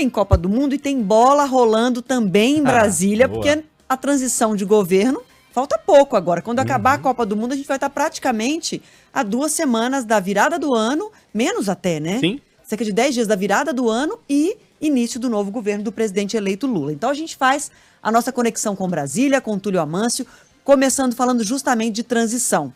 tem Copa do Mundo e tem bola rolando também em Brasília, boa. porque a transição de governo falta pouco agora. Quando acabar a Copa do Mundo, a gente vai estar praticamente a 2 semanas da virada do ano, menos até, né? Sim. Cerca de 10 dias da virada do ano e início do novo governo do presidente eleito Lula. Então a gente faz a nossa conexão com Brasília, com Túlio Amâncio, começando falando justamente de transição.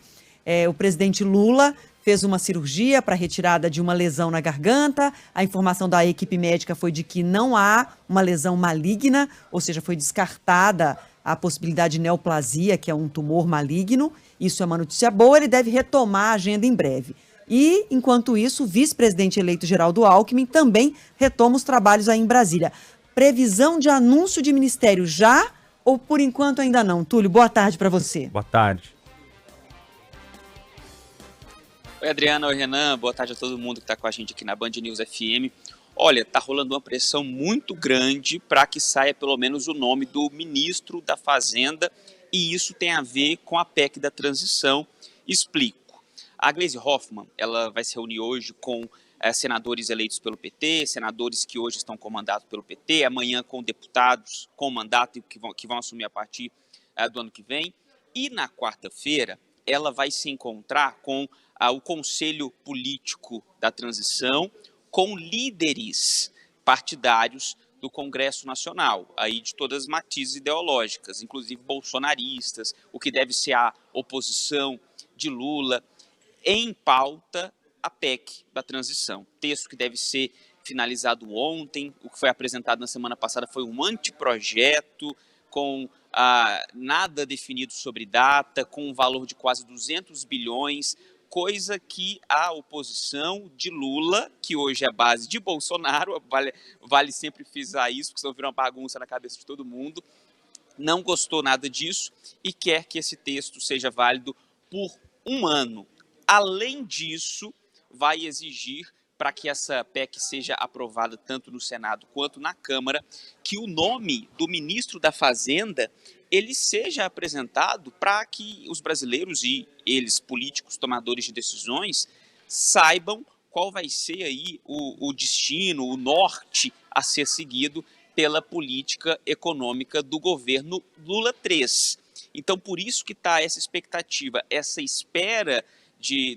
O presidente Lula fez uma cirurgia para retirada de uma lesão na garganta. A informação da equipe médica foi de que não há uma lesão maligna, ou seja, foi descartada a possibilidade de neoplasia, que é um tumor maligno. Isso é uma notícia boa, ele deve retomar a agenda em breve. E, enquanto isso, o vice-presidente eleito Geraldo Alckmin também retoma os trabalhos aí em Brasília. Previsão de anúncio de ministério já ou por enquanto ainda não? Túlio, boa tarde para você. Boa tarde. Oi, Adriana, oi, Renan, boa tarde a todo mundo que está com a gente aqui na Band News FM. Olha, tá rolando uma pressão muito grande para que saia pelo menos o nome do ministro da Fazenda, e isso tem a ver com a PEC da transição. Explico. A Gleisi Hoffmann, ela vai se reunir hoje com senadores eleitos pelo PT, senadores que hoje estão com mandato pelo PT, amanhã com deputados com mandato que vão assumir a partir do ano que vem, e na quarta-feira ela vai se encontrar com o Conselho Político da Transição, com líderes partidários do Congresso Nacional, aí de todas as matizes ideológicas, inclusive bolsonaristas, o que deve ser a oposição de Lula, em pauta a PEC da transição. Texto que deve ser finalizado ontem, o que foi apresentado na semana passada foi um anteprojeto com nada definido sobre data, com um valor de quase 200 bilhões, coisa que a oposição de Lula, que hoje é a base de Bolsonaro, vale sempre frisar isso, porque senão vira uma bagunça na cabeça de todo mundo, não gostou nada disso e quer que esse texto seja válido por 1 ano. Além disso, vai exigir, para que essa PEC seja aprovada tanto no Senado quanto na Câmara, que o nome do ministro da Fazenda ele seja apresentado para que os brasileiros e eles, políticos, tomadores de decisões, saibam qual vai ser aí o destino, o norte a ser seguido pela política econômica do governo Lula III. Então, por isso que está essa expectativa, essa espera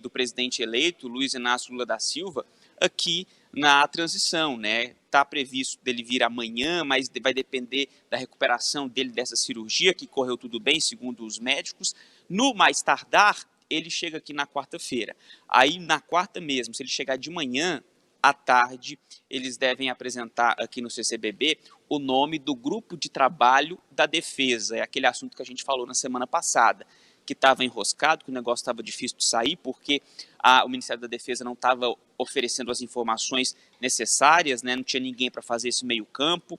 do presidente eleito, Luiz Inácio Lula da Silva, aqui na transição, né? Está previsto dele vir amanhã, mas vai depender da recuperação dele dessa cirurgia, que correu tudo bem, segundo os médicos. No mais tardar, ele chega aqui na quarta-feira. Aí, na quarta mesmo, se ele chegar de manhã, à tarde, eles devem apresentar aqui no CCBB o nome do grupo de trabalho da defesa. É aquele assunto que a gente falou na semana passada, que estava enroscado, que o negócio estava difícil de sair, porque o Ministério da Defesa não estava oferecendo as informações necessárias, né? Não tinha ninguém para fazer esse meio campo.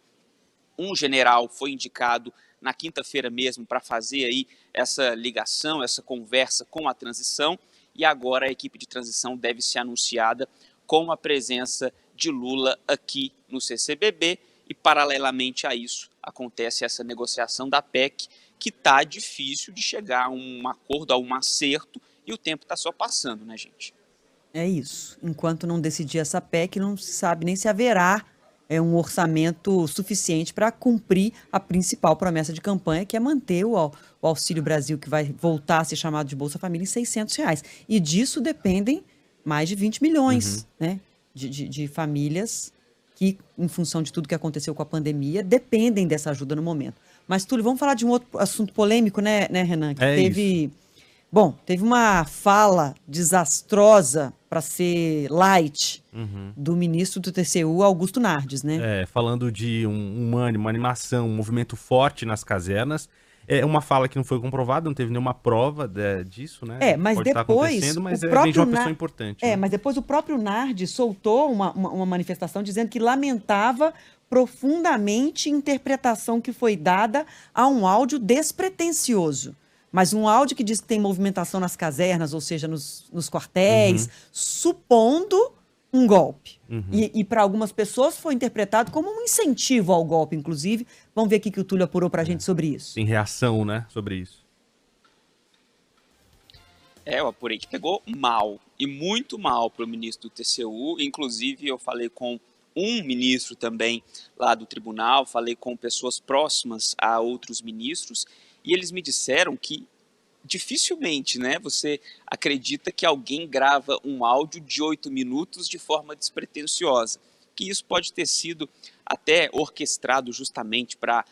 Um general foi indicado na quinta-feira mesmo para fazer aí essa ligação, essa conversa com a transição, e agora a equipe de transição deve ser anunciada com a presença de Lula aqui no CCBB, e paralelamente a isso acontece essa negociação da PEC, que está difícil de chegar a um acordo, a um acerto, e o tempo está só passando, né, gente? É isso. Enquanto não decidir essa PEC, não se sabe nem se haverá um orçamento suficiente para cumprir a principal promessa de campanha, que é manter o Auxílio Brasil, que vai voltar a ser chamado de Bolsa Família, em R$600. E disso dependem mais de 20 milhões né, de famílias que, em função de tudo que aconteceu com a pandemia, dependem dessa ajuda no momento. Mas, Túlio, vamos falar de um outro assunto polêmico, né, Renan? Que teve uma fala desastrosa, para ser light, do ministro do TCU, Augusto Nardes, né? Falando de uma animação, um movimento forte nas casernas. É uma fala que não foi comprovada, não teve nenhuma prova disso, né? Mas pode estar acontecendo, mas vem de uma pessoa importante. Né? Mas depois o próprio Nardes soltou uma manifestação dizendo que lamentava profundamente a interpretação que foi dada a um áudio despretensioso. Mas um áudio que diz que tem movimentação nas casernas, ou seja, nos quartéis, supondo um golpe. E para algumas pessoas foi interpretado como um incentivo ao golpe, inclusive. Vamos ver aqui que o Túlio apurou para a gente sobre isso. Tem reação, né, sobre isso. Eu apurei que pegou mal, e muito mal, para o ministro do TCU. Inclusive, eu falei com um ministro também lá do tribunal, falei com pessoas próximas a outros ministros, e eles me disseram que dificilmente, né, você acredita que alguém grava um áudio de 8 minutos de forma despretensiosa, que isso pode ter sido até orquestrado justamente para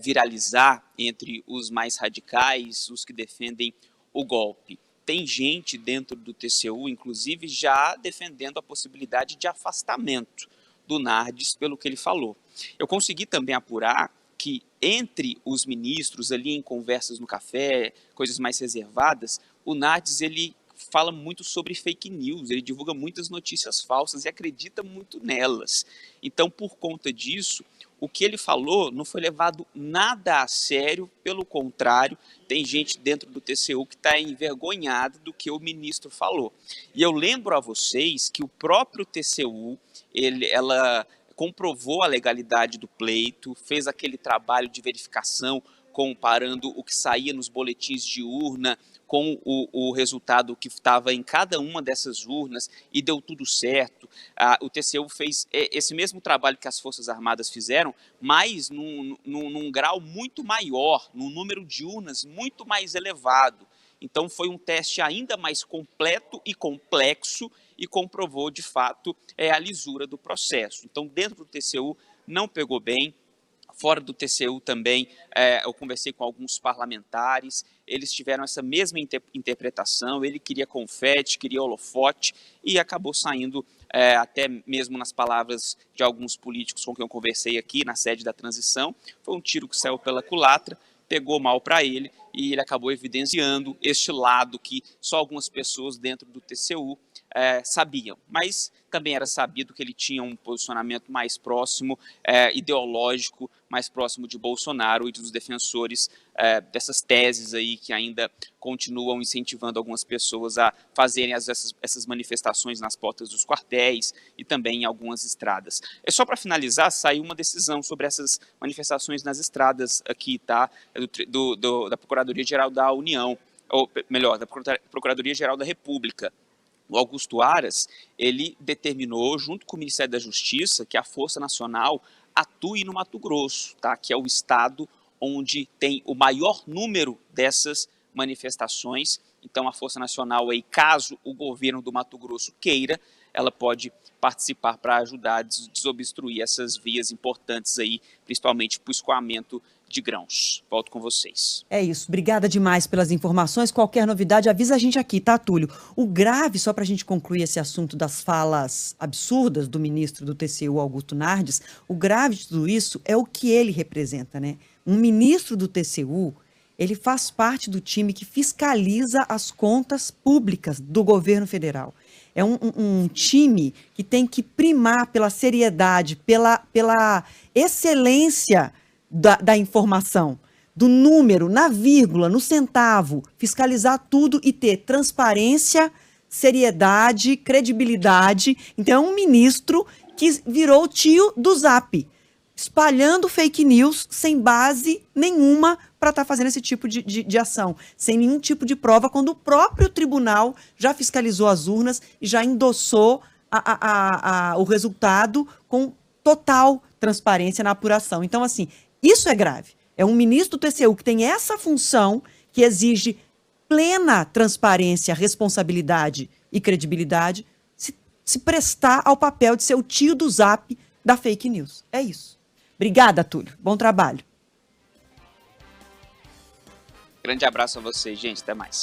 viralizar entre os mais radicais, os que defendem o golpe. Tem gente dentro do TCU, inclusive, já defendendo a possibilidade de afastamento do Nardes pelo que ele falou. Eu consegui também apurar que entre os ministros ali em conversas no café, coisas mais reservadas, o Nardes ele fala muito sobre fake news, ele divulga muitas notícias falsas e acredita muito nelas. Então, por conta disso, o que ele falou não foi levado nada a sério, pelo contrário, tem gente dentro do TCU que está envergonhada do que o ministro falou. E eu lembro a vocês que o próprio TCU, ela comprovou a legalidade do pleito, fez aquele trabalho de verificação comparando o que saía nos boletins de urna com o resultado que estava em cada uma dessas urnas e deu tudo certo. O TCU fez esse mesmo trabalho que as Forças Armadas fizeram, mas num grau muito maior, num número de urnas muito mais elevado. Então foi um teste ainda mais completo e complexo e comprovou, de fato, a lisura do processo. Então, dentro do TCU, não pegou bem. Fora do TCU também, eu conversei com alguns parlamentares, eles tiveram essa mesma interpretação, ele queria confete, queria holofote, e acabou saindo, até mesmo nas palavras de alguns políticos com quem eu conversei aqui na sede da transição, foi um tiro que saiu pela culatra, pegou mal para ele, e ele acabou evidenciando este lado que só algumas pessoas dentro do TCU sabiam, mas também era sabido que ele tinha um posicionamento mais próximo, ideológico, mais próximo de Bolsonaro e dos defensores dessas teses aí que ainda continuam incentivando algumas pessoas a fazerem essas manifestações nas portas dos quartéis e também em algumas estradas. É só para finalizar, saiu uma decisão sobre essas manifestações nas estradas aqui, tá? Da Procuradoria-Geral da União, ou melhor, da Procuradoria-Geral da República. O Augusto Aras, ele determinou, junto com o Ministério da Justiça, que a Força Nacional atue no Mato Grosso, tá? Que é o estado onde tem o maior número dessas manifestações. Então, a Força Nacional, aí, caso o governo do Mato Grosso queira, ela pode participar para ajudar a desobstruir essas vias importantes, aí, principalmente para o escoamento de grãos. Volto com vocês. É isso. Obrigada demais pelas informações. Qualquer novidade, avisa a gente aqui, tá, Túlio? O grave, só para a gente concluir esse assunto das falas absurdas do ministro do TCU, Augusto Nardes, o grave de tudo isso é o que ele representa, né? Um ministro do TCU, ele faz parte do time que fiscaliza as contas públicas do governo federal. É um time que tem que primar pela seriedade, pela excelência da informação, do número, na vírgula, no centavo, fiscalizar tudo e ter transparência, seriedade, credibilidade. Então, é um ministro que virou o tio do Zap, espalhando fake news sem base nenhuma para estar fazendo esse tipo de ação, sem nenhum tipo de prova, quando o próprio tribunal já fiscalizou as urnas e já endossou o resultado com total transparência na apuração. Então, assim, isso é grave. É um ministro do TCU que tem essa função, que exige plena transparência, responsabilidade e credibilidade, se prestar ao papel de ser o tio do Zap da fake news. É isso. Obrigada, Túlio. Bom trabalho. Grande abraço a vocês, gente. Até mais.